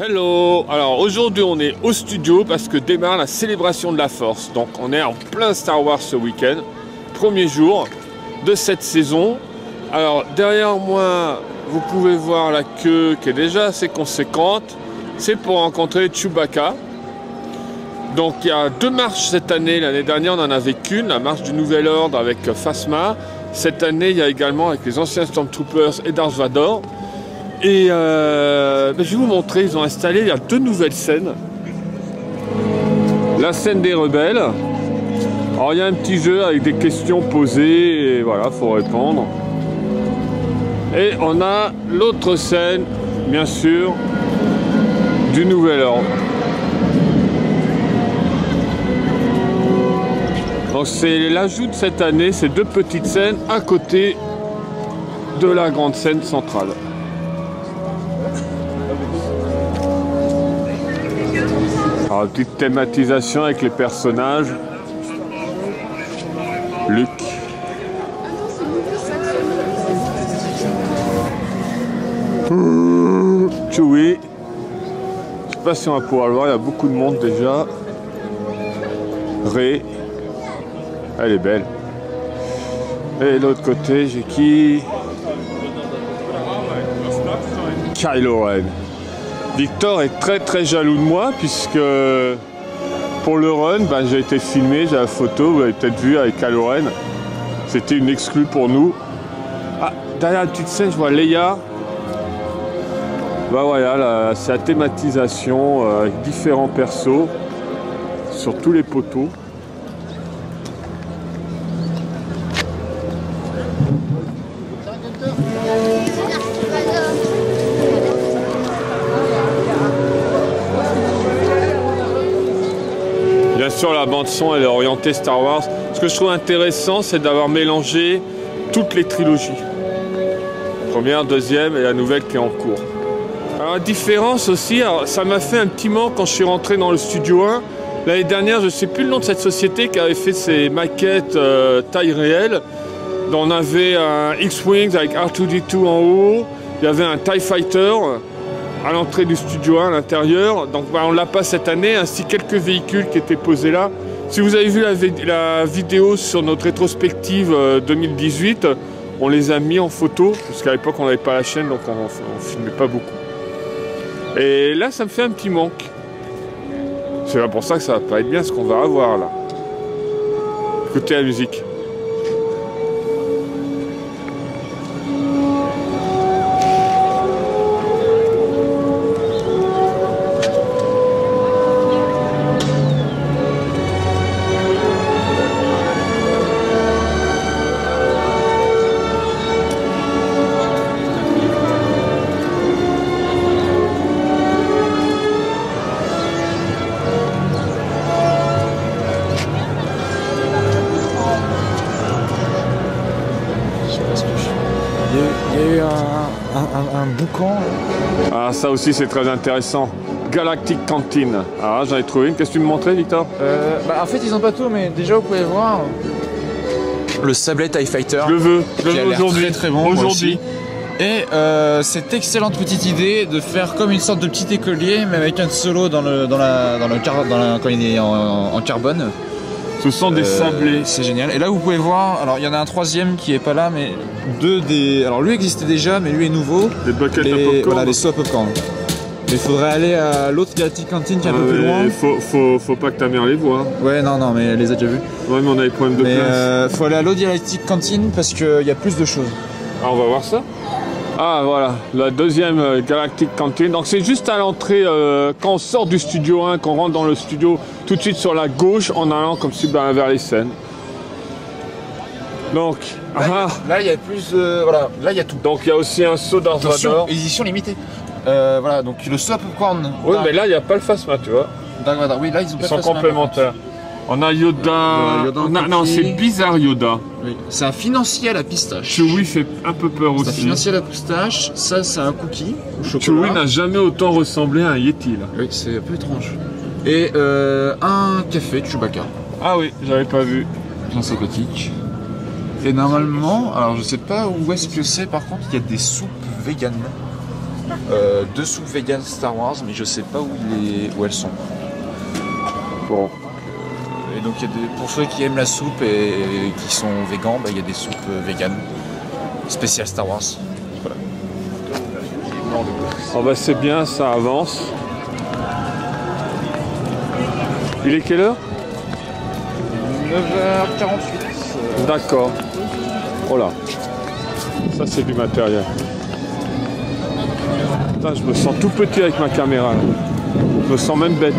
Hello! Alors aujourd'hui on est au studio parce que démarre la célébration de la Force. Donc on est en plein Star Wars ce week-end, premier jour de cette saison. Alors derrière moi vous pouvez voir la queue qui est déjà assez conséquente. C'est pour rencontrer Chewbacca. Donc il y a deux marches cette année. L'année dernière on en avait qu'une, la marche du Nouvel Ordre avec Phasma. Cette année il y a également avec les anciens Stormtroopers et Darth Vader. Et je vais vous montrer, ils ont installé, il y a deux nouvelles scènes. La scène des rebelles. Alors il y a un petit jeu avec des questions posées et voilà, il faut répondre. Et on a l'autre scène, bien sûr, du Nouvel Ordre. Donc c'est l'ajout de cette année, ces deux petites scènes à côté de la grande scène centrale. Alors, petite thématisation avec les personnages. Luke. Chewie. Je sais pas si on va pouvoir le voir, il y a beaucoup de monde déjà. Rey. Elle est belle. Et de l'autre côté, j'ai qui? Kylo Ren. Victor est très jaloux de moi puisque pour le run, j'ai été filmé, j'ai la photo, vous l'avez peut-être vu avec Kylo Ren. C'était une exclue pour nous. Ah, derrière la petite scène, je vois Leia. Voilà, c'est la thématisation avec différents persos sur tous les poteaux. Bien sûr, la bande-son, elle est orientée Star Wars. Ce que je trouve intéressant, c'est d'avoir mélangé toutes les trilogies. Première, deuxième et la nouvelle qui est en cours. Alors, la différence aussi, alors, ça m'a fait un petit manque quand je suis rentré dans le studio 1. L'année dernière, je ne sais plus le nom de cette société qui avait fait ses maquettes taille réelle. On avait un X-Wing avec R2-D2 en haut. Il y avait un TIE Fighter à l'entrée du studio 1 à l'intérieur. Donc on ne l'a pas cette année, ainsi quelques véhicules qui étaient posés là. Si vous avez vu la vidéo sur notre rétrospective 2018, on les a mis en photo, parce qu'à l'époque on n'avait pas la chaîne, donc on ne filmait pas beaucoup. Et là ça me fait un petit manque. C'est pour ça que ça va pas être bien ce qu'on va avoir là. Écoutez la musique. Il y a eu un boucan. Ah, ça aussi c'est très intéressant. Galactic Canteen. Ah, j'en ai trouvé une. Qu'est-ce que tu me montrais, Victor? En fait, ils ont pas tout, mais déjà vous pouvez voir le sablé TIE Fighter. Je le veux aujourd'hui. Très bon aujourd'hui. Et cette excellente petite idée de faire comme une sorte de petit écolier, mais avec un solo quand il est en carbone. Ce sont des sablés. C'est génial. Et là vous pouvez voir, alors il y en a un troisième qui est pas là, mais alors lui existait déjà, mais lui est nouveau. Des buckets à popcorn. Voilà, les sauts à popcorn. Mais il faudrait aller à l'autre Galactic Canteen qui est un peu plus loin. Faut pas que ta mère les voit. Ouais, non, mais elle les a déjà vus. Ouais, mais on a des problèmes de place. Faut aller à l'autre Galactic Canteen parce qu'il y a plus de choses. Ah, on va voir ça. Ah, voilà, la deuxième Galactic Canteen. Donc c'est juste à l'entrée, quand on sort du studio 1, qu'on rentre dans le studio, tout de suite sur la gauche, en allant comme si vers les scènes. Donc, là il y a plus, voilà, là il y a tout. Donc il y a aussi un saut Darth Vader. Édition limitée. Voilà, donc le saut à popcorn. Oui, mais là il n'y a pas le Phasma, tu vois. Oui, là ils ont pas sont complémentaires. On a Yoda. Non, c'est bizarre Yoda. Oui. C'est un financier à la pistache. Chewie fait un peu peur aussi. C'est un financier à la pistache. Ça, c'est un cookie au chocolat. Chewie n'a jamais autant ressemblé à un Yeti là. Oui, c'est un peu étrange. Et un café de Chewbacca. Ah oui, j'avais pas vu. Bien sympathique. Et normalement, alors je sais pas où est-ce que c'est, par contre, il y a des soupes véganes. deux soupes vegan Star Wars, mais je sais pas où elles sont. Bon. Et donc pour ceux qui aiment la soupe et qui sont végans, il y a des soupes véganes spéciales Star Wars. Voilà. Oh bah c'est bien, ça avance. Il est quelle heure? 9h48. D'accord. Oh là. Ça c'est du matériel. Putain, je me sens tout petit avec ma caméra là. Je me sens même bête.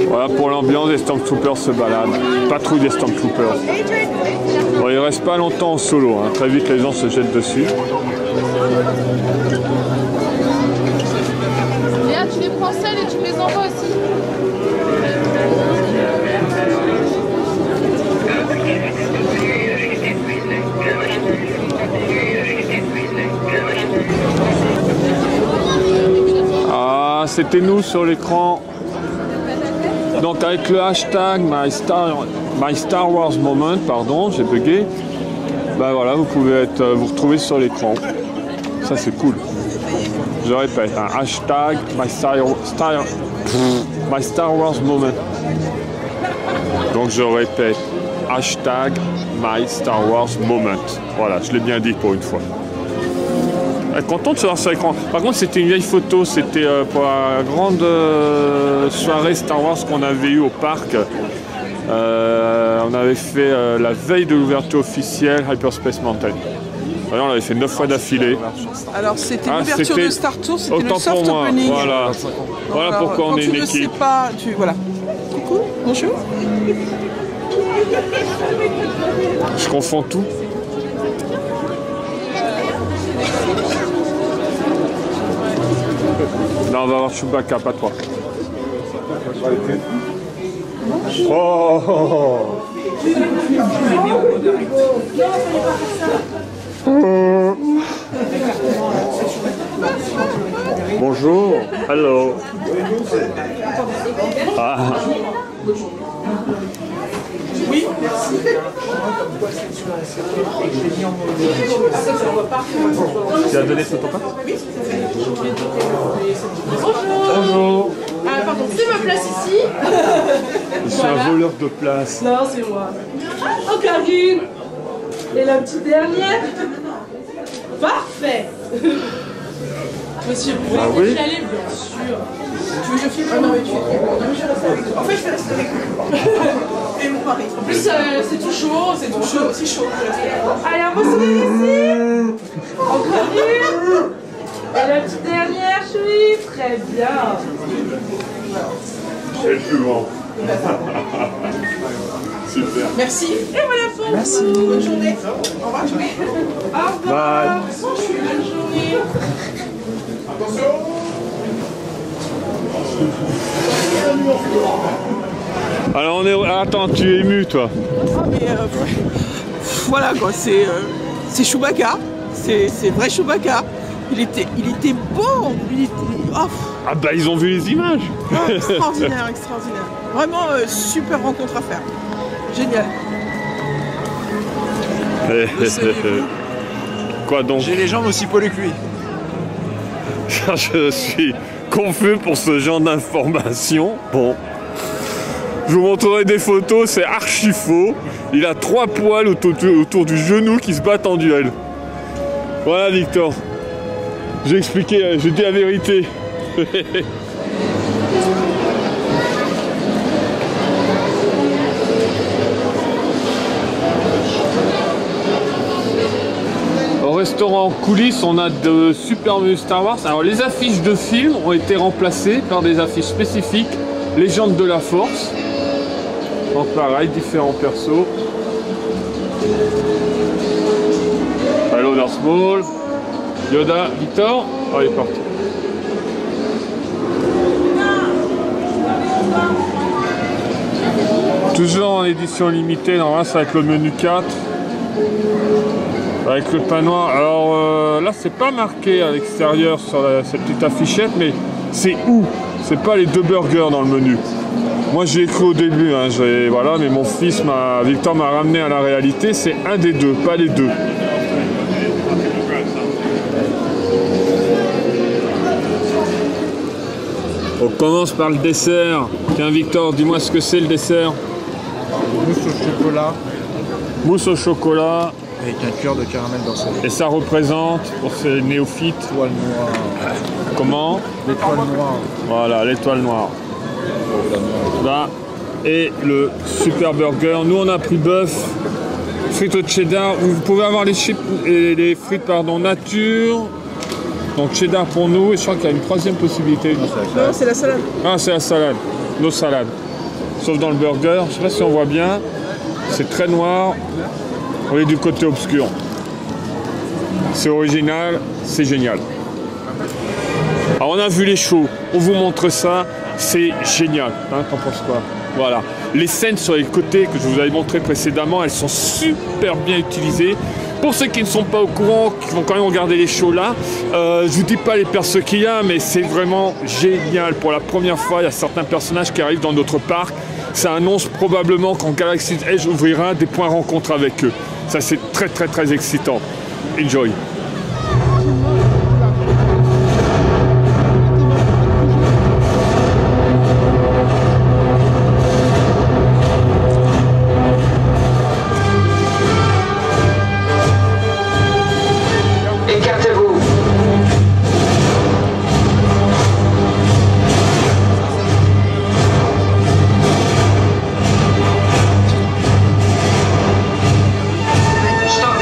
Voilà pour l'ambiance, des Stormtroopers se baladent. Patrouille des Stormtroopers. Bon, il reste pas longtemps en solo, hein. Très vite les gens se jettent dessus. Léa, tu les prends seuls et tu les envoies aussi. Ah, c'était nous sur l'écran. Donc avec le hashtag My Star Wars Moment, pardon, j'ai bugué. Ben voilà, vous pouvez vous retrouver sur l'écran. Ça c'est cool. Je répète, un hashtag My Star Wars Moment. Donc je répète, hashtag My Star Wars Moment. Voilà, je l'ai bien dit pour une fois. Content de se voir sur l'écran. Par contre, c'était une vieille photo. C'était pour la grande soirée Star Wars qu'on avait eue au parc. On avait fait la veille de l'ouverture officielle Hyperspace Mountain. Alors, on l'avait fait 9 fois d'affilée. Alors, c'était l'ouverture de Star Tour, c'était le soft opening. Voilà. Voilà alors, pourquoi on est une équipe. Quand tu ne sais pas, voilà. Coucou, bonjour. Je confonds tout. Non, on va voir Chewbacca, pas toi. Oh, bonjour. Hello. Ah. Oui, merci. Tu as donné ce ton Oui. Bonjour. Ah, pardon, c'est ma place ici. Je suis un voleur de place. Non, c'est moi. Oh, Karine. Et la petite dernière. Parfait. Monsieur, vous voulez y aller, bien sûr. Tu veux que je filme? Ah non, mais tu es trop. En fait, je vais rester avec vous. Et mon mari. En plus, c'est tout chaud, c'est tout chaud. C'est chaud. Allez, un beau sourire ici. Encore une. Et la petite dernière, chérie. Très bien. C'est le plus grand. Super. Merci. Et voilà pour Merci. vous. Bonne journée. Au revoir. Au revoir. Bye. Bonne journée. Alors on est... Attends, tu es ému toi. Ah, mais voilà quoi, c'est Chewbacca. C'est vrai Chewbacca. Il était beau. Oh, Ah bah ils ont vu les images. extraordinaire, extraordinaire. Vraiment super rencontre à faire. Génial. Quoi donc? J'ai les jambes aussi poilues que lui. Je suis confus pour ce genre d'informations. Bon. Je vous montrerai des photos, c'est archi faux. Il a 3 poils autour du genou qui se battent en duel. Voilà Victor. J'ai expliqué, j'ai dit la vérité. Au restaurant en coulisses, on a de super menus Star Wars. Alors les affiches de films ont été remplacées par des affiches spécifiques Légende de la Force. Donc pareil, différents persos. Hello Darth Maul. Yoda, Victor. Oh, il est parti. Toujours en édition limitée, normalement ça va être le menu 4. Avec le pain noir. Alors là, c'est pas marqué à l'extérieur sur cette petite affichette, mais c'est où? C'est pas les 2 burgers dans le menu. Moi, j'ai cru au début, hein, voilà, mais mon fils, Victor m'a ramené à la réalité. C'est un des 2, pas les 2. On commence par le dessert. Tiens, Victor, dis-moi ce que c'est le dessert. Mousse au chocolat. Mousse au chocolat. Avec un cœur de caramel dans son Et ça représente, pour ces néophytes, étoile noire. comment? L'étoile noire. Voilà, l'étoile noire. Là. Et le super burger. Nous, on a pris bœuf, frites au cheddar. Vous pouvez avoir les frites nature. Donc cheddar pour nous. Et je crois qu'il y a une 3e possibilité. Non, c'est la salade. Ah, c'est la salade. Nos salades. Sauf dans le burger. Je ne sais pas si on voit bien. C'est très noir. On est du côté obscur. C'est original, c'est génial. Alors on a vu les shows, on vous montre ça, c'est génial. Hein, t'en penses quoi? Voilà. Les scènes sur les côtés que je vous avais montré précédemment, elles sont super bien utilisées. Pour ceux qui ne sont pas au courant, qui vont quand même regarder les shows là, je vous dis pas les persos qu'il y a, mais c'est vraiment génial. Pour la première fois, il y a certains personnages qui arrivent dans notre parc. Ça annonce probablement quand Galaxy's Edge ouvrira des points rencontres avec eux. Ça, c'est très très très excitant. Enjoy. Écartez-vous. Stop.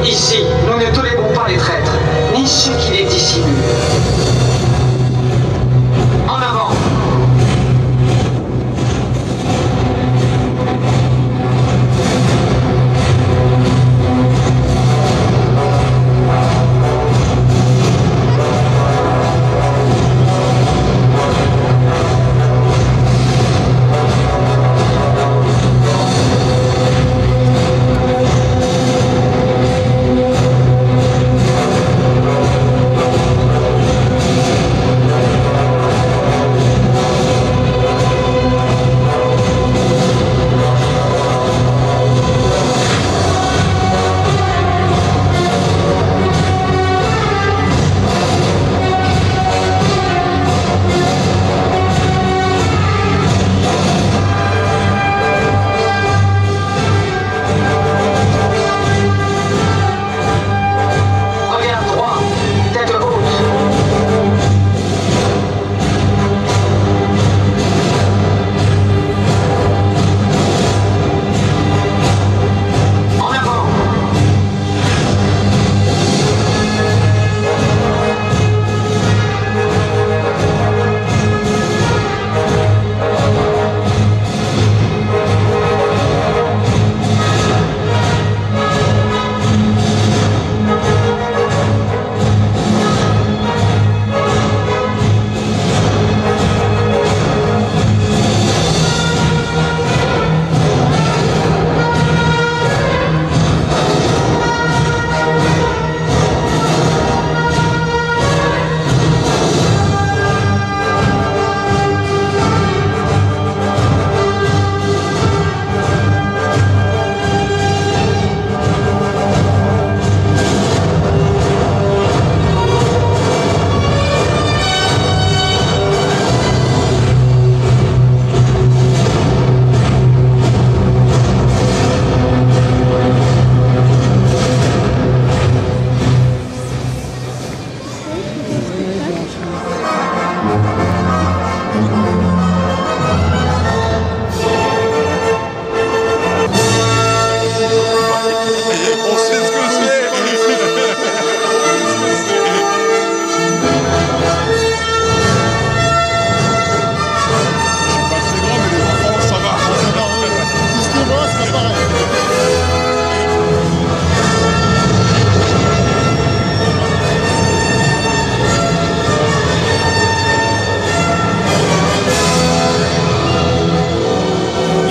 Ici, nous ne tolérons pas les traîtres, ni ceux qui les dissimulent. En avant!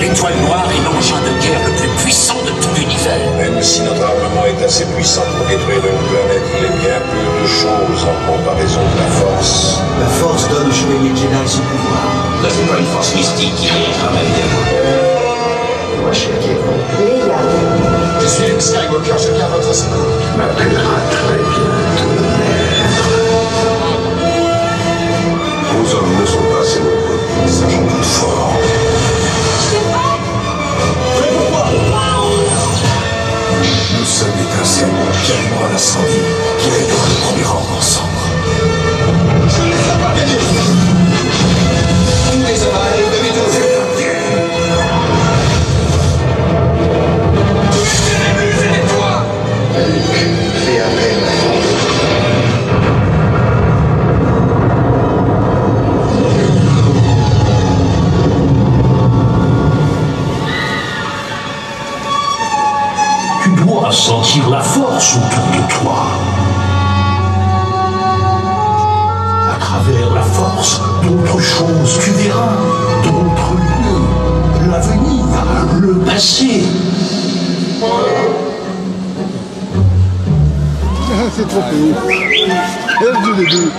L'étoile noire est l'engin de guerre le plus puissant de tout l'univers. Même si notre armement est assez puissant pour détruire une planète, il est bien peu de choses en comparaison de la force. La force donne au chevalier Jedi son pouvoir. Là, c'est pas une force mystique qui est un Moi, je suis Leia. Je suis Luke Skywalker, je viens à votre secours. Tu m'appelleras très bientôt, maître. Vos hommes ne sont pas assez nombreux, ça j'en doute fort. Nous sommes étincelles qui allumera l'incendie, qui réglera le premier rang ensemble. Je ne laisserai pas gagner. Tous les avales de mes deux. Tu es toi. Luke, fais appel à moi. sentir la force autour de toi. À travers la force, d'autres choses, tu verras, d'autres lieux, l'avenir, le passé. C'est trop peu. Lève du début.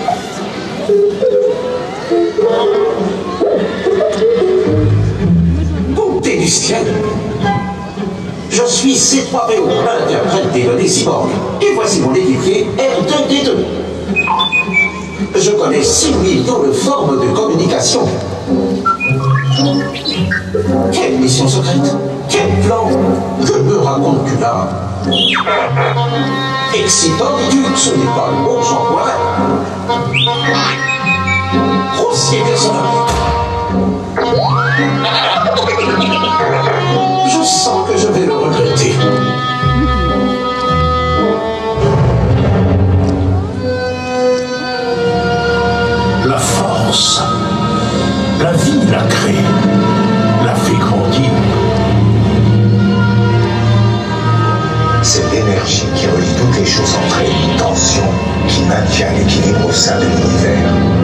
Bonté du ciel. Je suis C3PO, interprète des données cyborg. Et voici mon équipier R2D2. Je connais 6 millions de formes de communication. Quelle mission secrète? Quel plan? Que me racontes-tu là? Excitant, ce n'est pas le mot que j'emploierais. Grossier personnage. Je sens que je vais le regretter. qui maintient l'équilibre au sein de l'univers.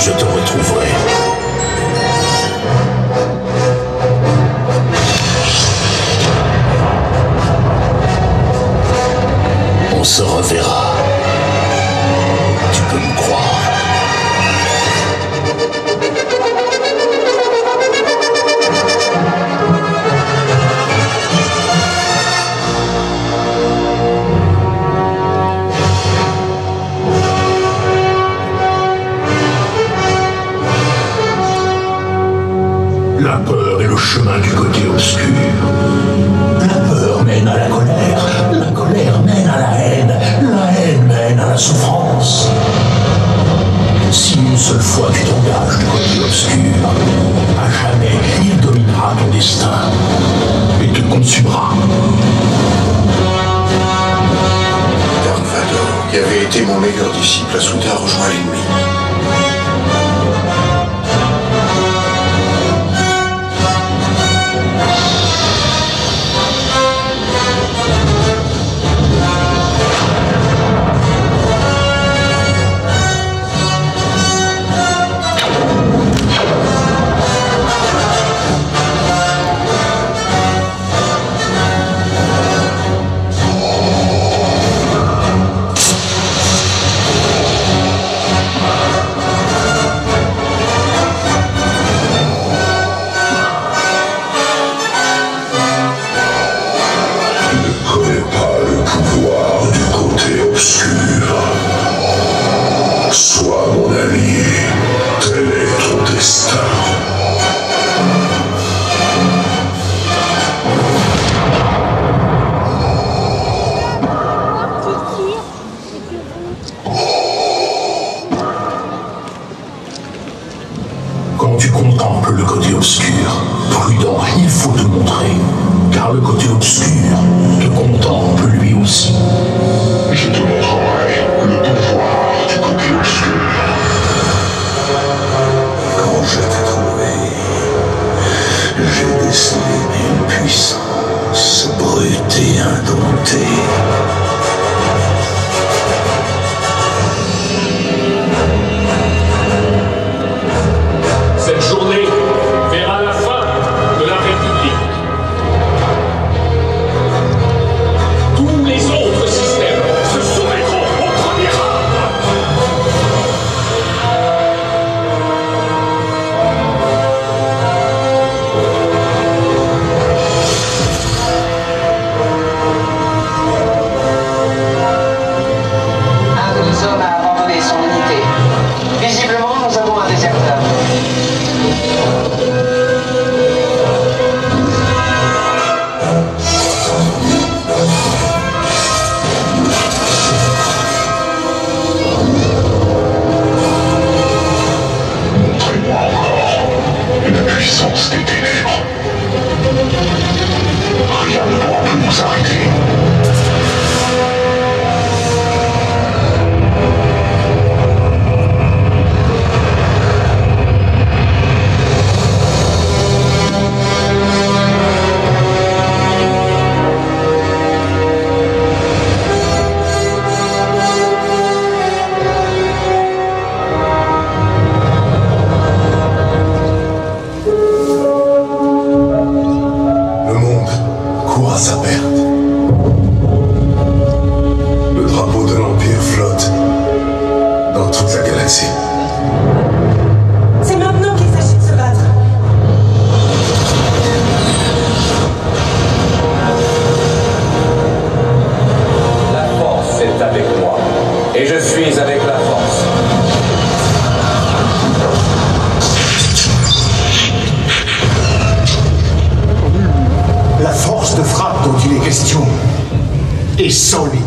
Je te retrouverai. On se reverra. Tu peux me croire. La peur est le chemin du côté obscur. La peur mène à la colère mène à la haine mène à la souffrance. Si une seule fois tu t'engages du côté obscur, à jamais il dominera ton destin et te consumera. Dark Vador, qui avait été mon meilleur disciple, a soudain rejoint l'ennemi. montrer, car le côté obscur te contemple lui aussi. Je te montrerai le pouvoir du côté obscur. Quand je t'ai trouvé, j'ai décelé une puissance brute et indomptée. Cette journée verra la fin de la République. Tous les autres systèmes se soumettront au premier ordre. Un de nos hommes a abandonné son unité. Visiblement, nous avons un déserteur. Montrez-moi encore la puissance des ténèbres. Rien ne pourra plus nous arrêter. Le monde court à sa perte. Le drapeau de l'Empire flotte dans toute la galaxie. C'est maintenant qu'il s'agit de se battre. La force est avec moi. Et je suis avec la force. La force de frappe dont il est question est sans limite.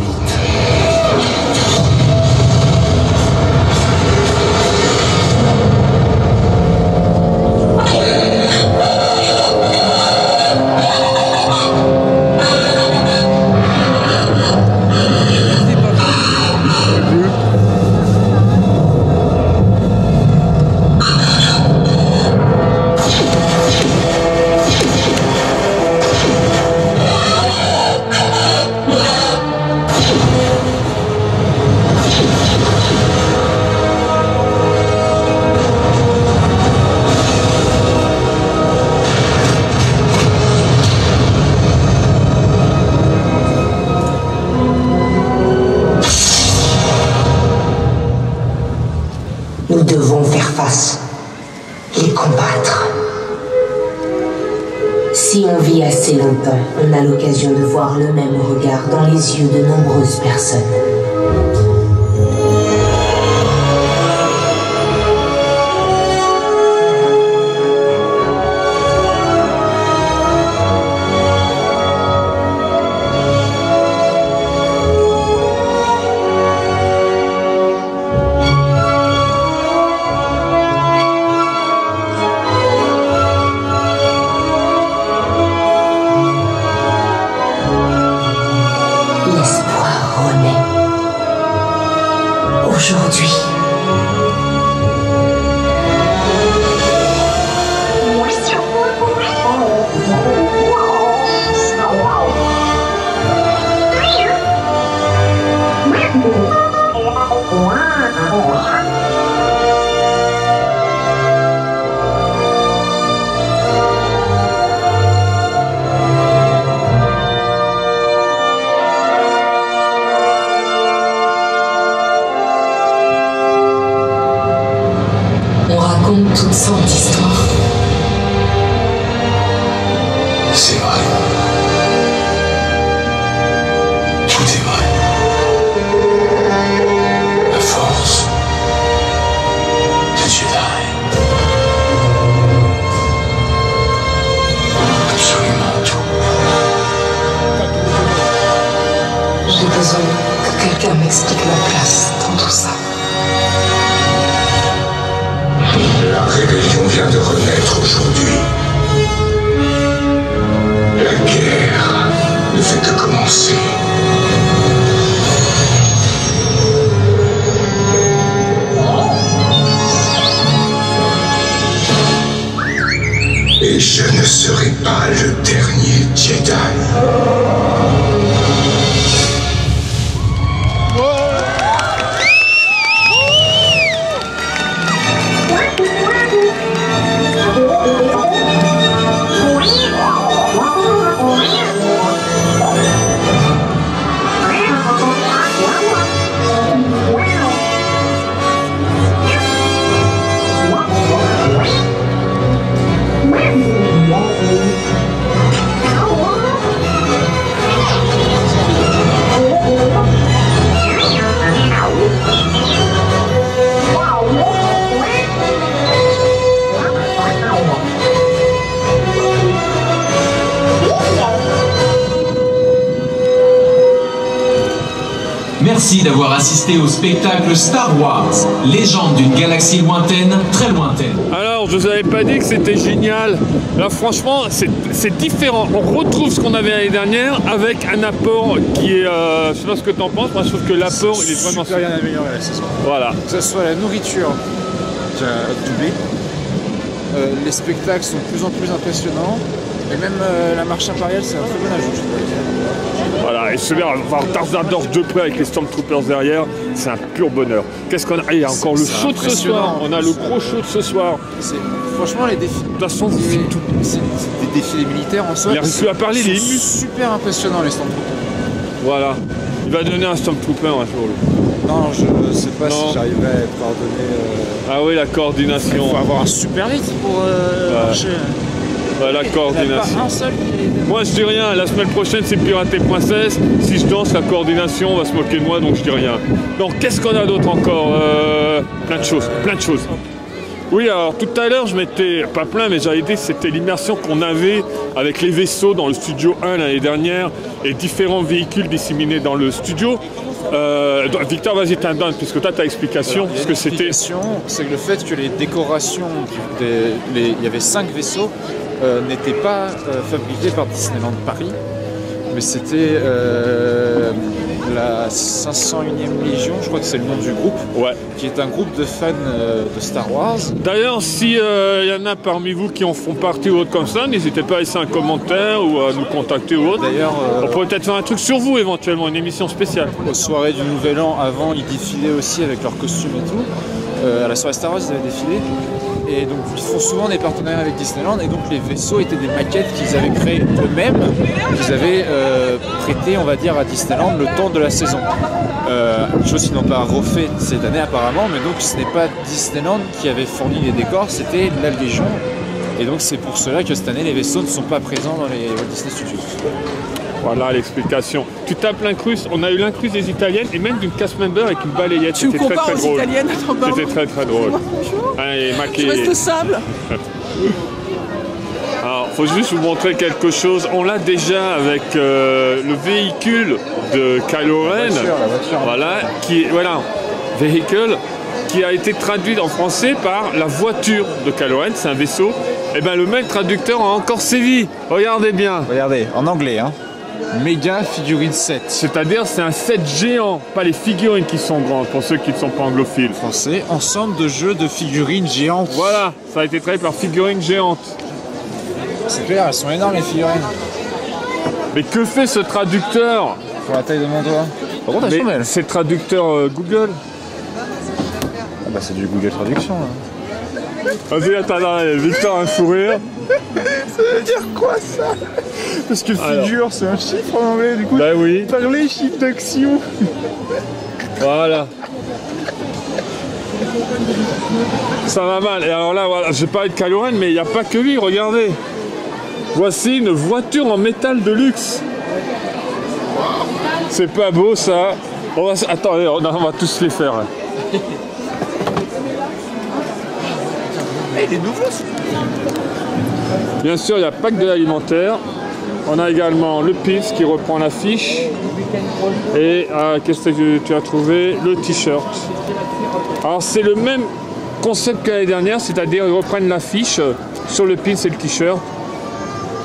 Nous devons faire face, les combattre. Si on vit assez longtemps, on a l'occasion de voir le même regard dans les yeux de nombreuses personnes. L'espoir renaît. Aujourd'hui. On raconte toutes sortes d'histoires. C'est vrai. Tout est vrai. La force de Jedi. Absolument tout. J'ai besoin que quelqu'un m'explique ma place dans tout ça. La rébellion vient de renaître aujourd'hui. commencer. Et je ne serai pas le dernier Jedi. Merci d'avoir assisté au spectacle Star Wars, légende d'une galaxie lointaine, très lointaine. Alors, je vous avais pas dit que c'était génial. Là, franchement, c'est différent. On retrouve ce qu'on avait l'année dernière avec un apport qui est... je sais pas ce que tu en penses, moi je trouve que l'apport, il est vraiment... Super bien amélioré la saison. Voilà. Que ce soit la nourriture qui a doublé, les spectacles sont de plus en plus impressionnants, et même la marche impériale, c'est un très bon ajout, je trouve. Voilà, et celui-là, voir Darth Vader de près avec les Stormtroopers derrière, c'est un pur bonheur. Qu'est-ce qu'on a? Il y a encore le show de ce soir. On a le gros show de ce soir. Franchement, les défis. De toute façon, vous faites tout. C'est des défilés militaires en soi. Il a réussi à parler, il est ému. Super impressionnant, les Stormtroopers. Voilà. Il va donner un Stormtrooper un jour, lui. Non, je sais pas si j'arriverai à être coordonné. Ah oui, la coordination. Il faut avoir un super rythme pour marcher. La coordination. Pas un seul qui... Moi je dis rien, la semaine prochaine c'est Pirates et Princesse. Si je danse, la coordination on va se moquer de moi, donc je dis rien. Donc qu'est-ce qu'on a d'autre encore? Plein de choses, plein de choses. Oui, alors tout à l'heure je m'étais, pas plein, mais j'avais dit que c'était l'immersion qu'on avait avec les vaisseaux dans le studio 1 l'année dernière et différents véhicules disséminés dans le studio. Victor, vas-y, t'indiques, puisque tu as ta explication. Alors, ce que c'était. C'est que le fait que les décorations, il y avait 5 vaisseaux, n'étaient pas fabriqués par Disneyland Paris, mais c'était la 501e Légion, je crois que c'est le nom du groupe, qui est un groupe de fans de Star Wars. D'ailleurs, si y en a parmi vous qui en font partie ou autre comme ça, n'hésitez pas à laisser un commentaire ou à nous contacter ou autre. D'ailleurs, on pourrait peut-être faire un truc sur vous éventuellement, une émission spéciale. Aux soirées du Nouvel An, avant, ils défilaient aussi avec leurs costumes et tout. À la soirée Star Wars, ils avaient défilé. Et donc, ils font souvent des partenariats avec Disneyland. Et donc, les vaisseaux étaient des maquettes qu'ils avaient créées eux-mêmes, qu'ils avaient prêtées, on va dire, à Disneyland le temps de la saison. Chose qu'ils n'ont pas refait cette année, apparemment. Mais donc, ce n'est pas Disneyland qui avait fourni les décors, c'était la Légion. Et donc, c'est pour cela que cette année, les vaisseaux ne sont pas présents dans les Walt Disney Studios. Voilà l'explication. Tu tapes l'incruste, on a eu l'incruste des Italiennes et même d'une cast member avec une balayette. C'était très très drôle. C'était très très drôle. Allez, je reste sable. Alors, faut juste vous montrer quelque chose. On l'a déjà avec le véhicule de Kylo Ren. La voiture. Voilà, véhicule qui a été traduit en français par la voiture de Kylo Ren. C'est un vaisseau. Et bien le même traducteur a encore sévi. Regardez bien. Regardez, en anglais, hein. Méga figurine 7. C'est-à-dire c'est un set géant, pas les figurines qui sont grandes, pour ceux qui ne sont pas anglophiles. Français, ensemble de jeux de figurines géantes. Voilà, ça a été traduit par figurines géantes. C'est clair, elles sont énormes les figurines. Mais que fait ce traducteur? Pour la taille de mon doigt. Par contre, elles sont belles. C'est le traducteur Google. Ah bah c'est du Google Traduction là. Vas-y, attends, Victor a un fou rire. Ça veut dire quoi ça? Parce que figure, c'est un chiffre en anglais, du coup. Bah oui. Parler chiffre d'action. Voilà. Ça va mal. Et alors là, voilà, j'ai parlé de Kylo Ren, mais il n'y a pas que lui, regardez. Voici une voiture en métal de luxe. C'est pas beau ça. Attendez, on va tous les faire. Il est nouveau. Bien sûr, il y a pas que de l'alimentaire. On a également le pins qui reprend l'affiche. Et qu'est-ce que tu as trouvé? Le t-shirt. Alors c'est le même concept que l'année dernière, c'est-à-dire ils reprennent l'affiche sur le pins et le t-shirt.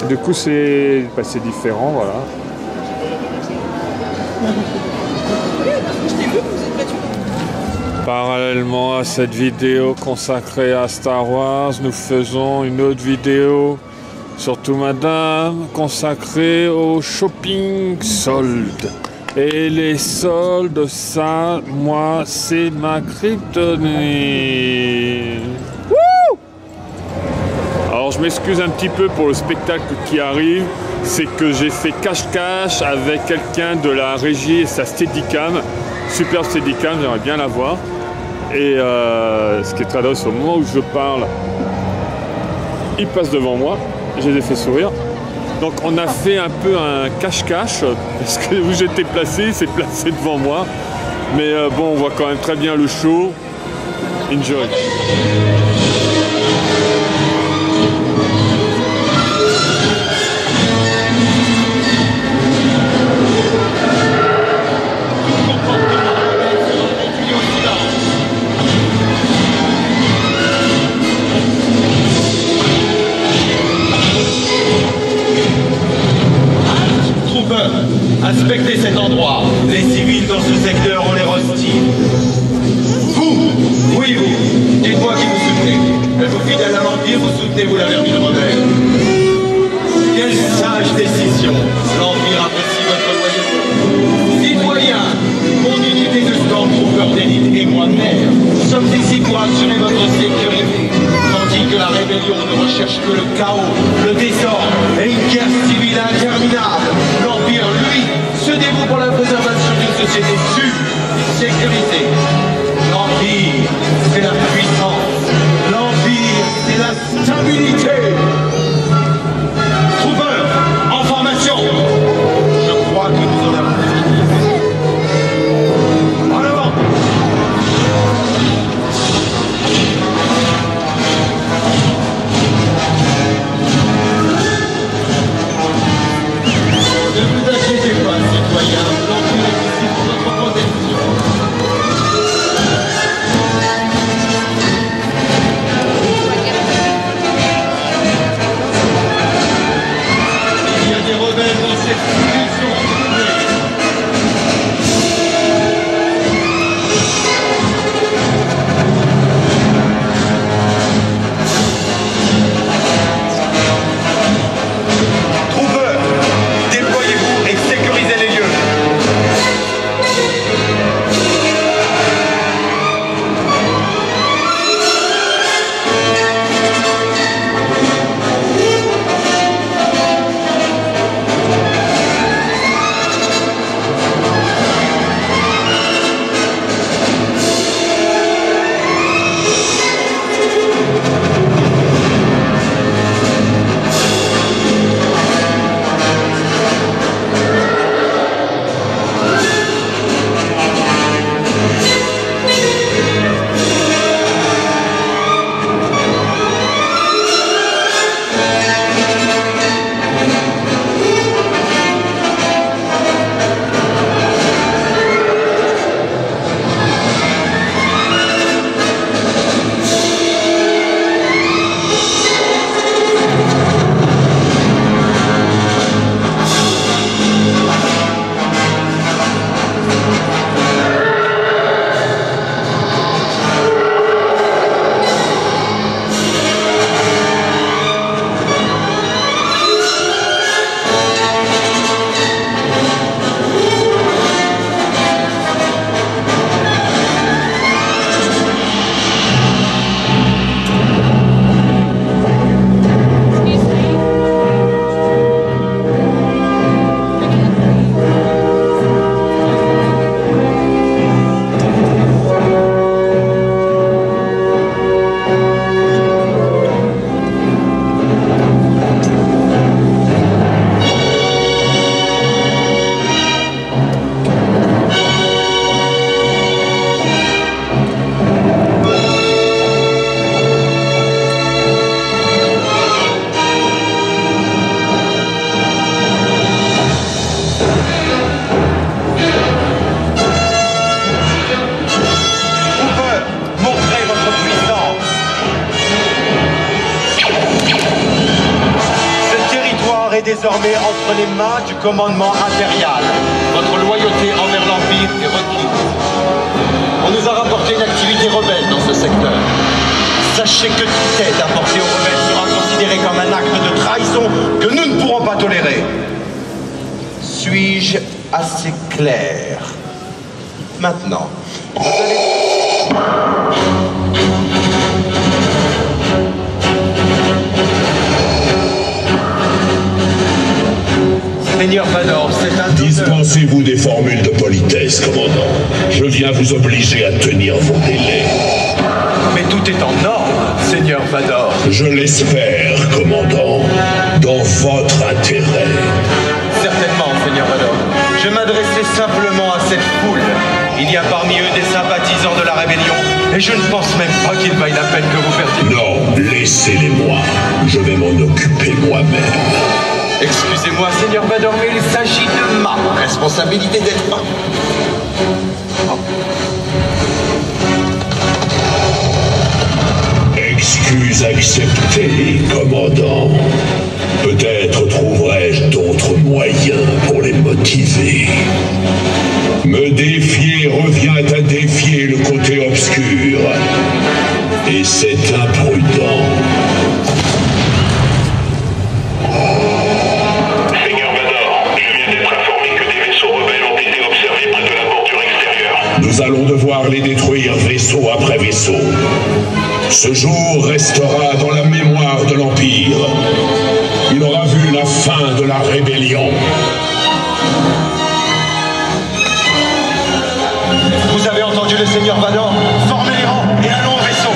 Du coup c'est différent, voilà. Parallèlement à cette vidéo consacrée à Star Wars, nous faisons une autre vidéo, surtout madame, consacrée au shopping solde. Et les soldes, ça, moi, c'est ma kryptonite. Alors je m'excuse un petit peu pour le spectacle qui arrive, c'est que j'ai fait cache-cache avec quelqu'un de la régie et sa Steadicam, super Steadicam, j'aimerais bien la voir. Et ce qui est très drôle, c'est au moment où je parle, il passe devant moi, je les ai fait sourire. Donc on a fait un peu un cache-cache, parce que où j'étais placé, il s'est placé devant moi. Mais bon, on voit quand même très bien le show. Enjoy. Inspectez cet endroit. Les civils dans ce secteur ont l'air hostiles. Vous, oui vous, dites-moi qui vous soutenez. Êtes-vous fidèle à l'Empire ou soutenez-vous la vermine rebelle? Quelle sage décision. L'Empire apprécie votre loyauté. Citoyens, mon unité de Stormtrooper d'élite et moi-même sommes ici pour assurer votre sécurité. Tandis que la rébellion ne recherche que le chaos, le désordre et une guerre civile interminable, l'Empire, lui, se dévoue pour la préservation d'une société sûre et sécurisée. L'Empire, c'est la puissance. L'Empire, c'est la stabilité. Troopers, en formation. Je crois que nous en avons besoin. En avant. Ne vous inquiétez pas, citoyens, l'Empire est ici pour notre protection. Il y a des rebelles dans cette institution. Troopers, déployez-vous et sécurisez les lieux. Désormais entre les mains du commandement impérial. Votre loyauté navire est requise. On nous a rapporté une activité rebelle dans ce secteur. Sachez que toute aide apportée aux rebelles sera considérée comme un acte de trahison que nous ne pourrons pas tolérer. Suis-je assez clair? Maintenant, vous allez... Seigneur Vador, c'est un... Dispensez-vous des formules de politesse, commandant. Je viens vous obliger à tenir vos délais. Mais tout est en ordre, Seigneur Vador. Je l'espère, commandant, dans votre intérêt. Certainement, Seigneur Vador. Je m'adressais simplement à cette foule. Il y a parmi eux des sympathisants de la rébellion, et je ne pense même pas qu'il vaille la peine que vous perdiez. Non, laissez-les-moi. Je vais m'en occuper moi-même. Excusez-moi, Seigneur Vador, mais il s'agit de ma responsabilité d'être... Excuse acceptée, commandant. Peut-être trouverai-je d'autres moyens pour les motiver. Me défier revient à défier le côté obscur. Et c'est imprudent. Seigneur Vador, je viens d'être informé que des vaisseaux rebelles ont été observés près de la bordure extérieure. Nous allons devoir les détruire vaisseau après vaisseau. Ce jour restera dans la mémoire de l'Empire. Il aura vu la fin de la rébellion. Vous avez entendu le Seigneur Vador? Formez les rangs et allons au vaisseau.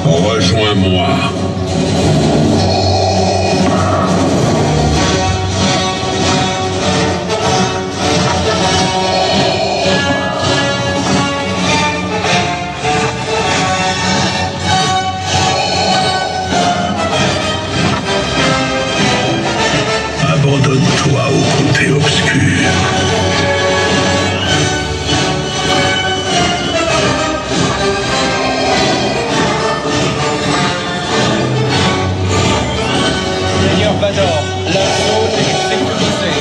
Rejoins-moi. Abandonne-toi au côté obscur. Seigneur Vador, l'assaut est sécurisé.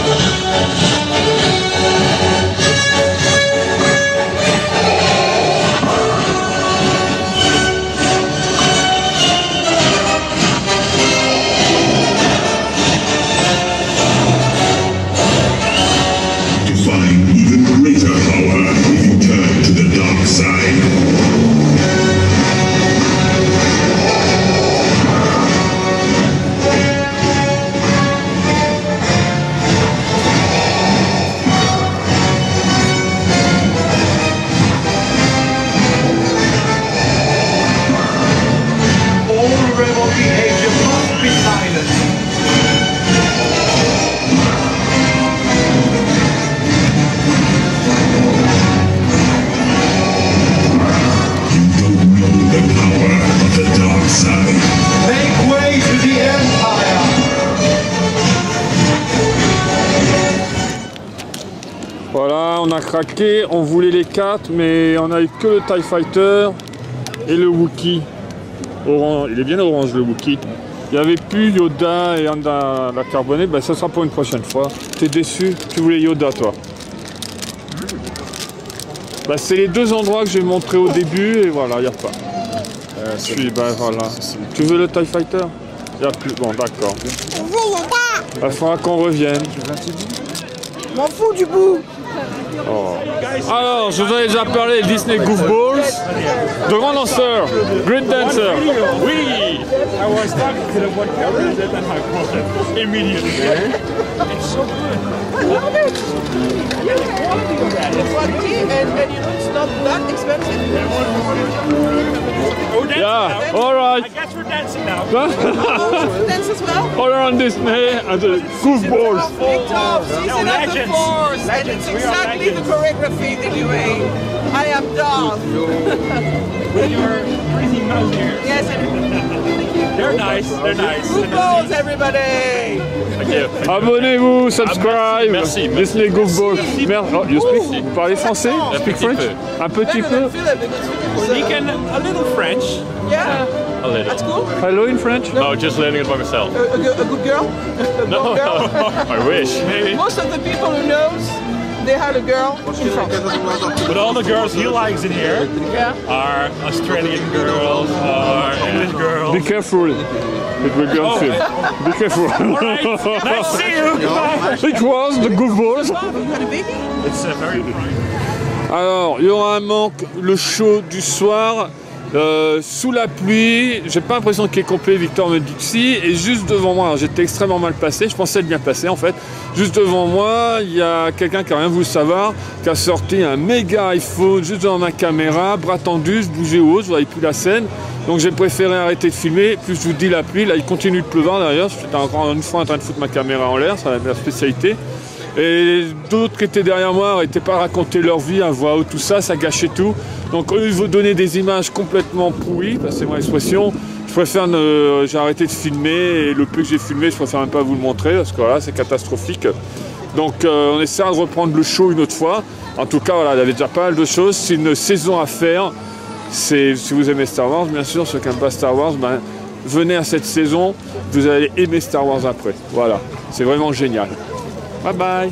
To find even greater power if you turn to the dark side. All rebel behavior must be silenced. You don't know the power of the dark side. Make way to the Empire. Voilà, on a craqué, on voulait les 4, mais on a eu que le TIE Fighter et le Wookiee. Orange, il est bien orange le Wookiee. Il n'y avait plus Yoda et Anda la carbonée, ben ça sera pour une prochaine fois. T'es déçu? Tu voulais Yoda toi? Ben, c'est les deux endroits que j'ai montré au début et voilà, il n'y a pas. Voilà. Tu veux le TIE Fighter? Il n'y a plus. Bon, d'accord. Il faudra qu'on revienne. M'en fous du bout. Oh. Alors, je vous en ai déjà parlé, Disney Goofballs. De grand danseur, great dancer. Oui! I was talking to the one character that I called immediately. It's so good. I love it. Yeah, the quality of that. The quality, and you know, it's not that expensive. Yeah, all right. I guess we're dancing now. Dance as well? All around Disney and the Goofballs. Big Top, season of the force, and it's exactly the choreography anyway. I am Dove. With your crazy mouse here. Yes, They're nice, they're nice. Goofballs, everybody! Thank you. Abonnez-vous, subscribe. Merci. Disney Goofballs. Merde, oh, you speak? Vous parlez français? You speak French? Un petit peu. Speaking a little French. Yeah. A little. At school? Hello in French? No, just learning it by myself. A good girl? No, I wish. Maybe. Most of the people who knows, they had a girl in France. But all the girls he likes in here are Australian girls, are English girls. Be careful. It will be on film. Be careful. Alright, nice to see you. Goodbye. It was the Goofballs. It's very good. Alors, il y aura un manque, le show du soir, sous la pluie, j'ai pas l'impression qu'il est complet, Victor me dit que si, et juste devant moi, j'étais extrêmement mal placé, je pensais être bien placé en fait, juste devant moi, il y a quelqu'un qui a rien voulu savoir, qui a sorti un méga iPhone juste devant ma caméra, bras tendu, je bougeais haut, je voyais plus la scène, donc j'ai préféré arrêter de filmer, plus je vous dis la pluie, là il continue de pleuvoir derrière, j'étais encore une fois en train de foutre ma caméra en l'air, c'est la spécialité. Et d'autres qui étaient derrière moi n'arrêtaient pas à raconter leur vie à voix haute, tout ça, ça gâchait tout. Donc eux, ils vous donnaient des images complètement pourries, c'est mon expression. Je préfère j'ai arrêté de filmer et le peu que j'ai filmé, je préfère même pas vous le montrer parce que voilà, c'est catastrophique. Donc on essaiera de reprendre le show une autre fois. En tout cas, voilà, il y avait déjà pas mal de choses. C'est une saison à faire. Si vous aimez Star Wars, bien sûr, ceux qui n'aiment pas Star Wars, ben, venez à cette saison, vous allez aimer Star Wars après. Voilà, c'est vraiment génial. Bye bye.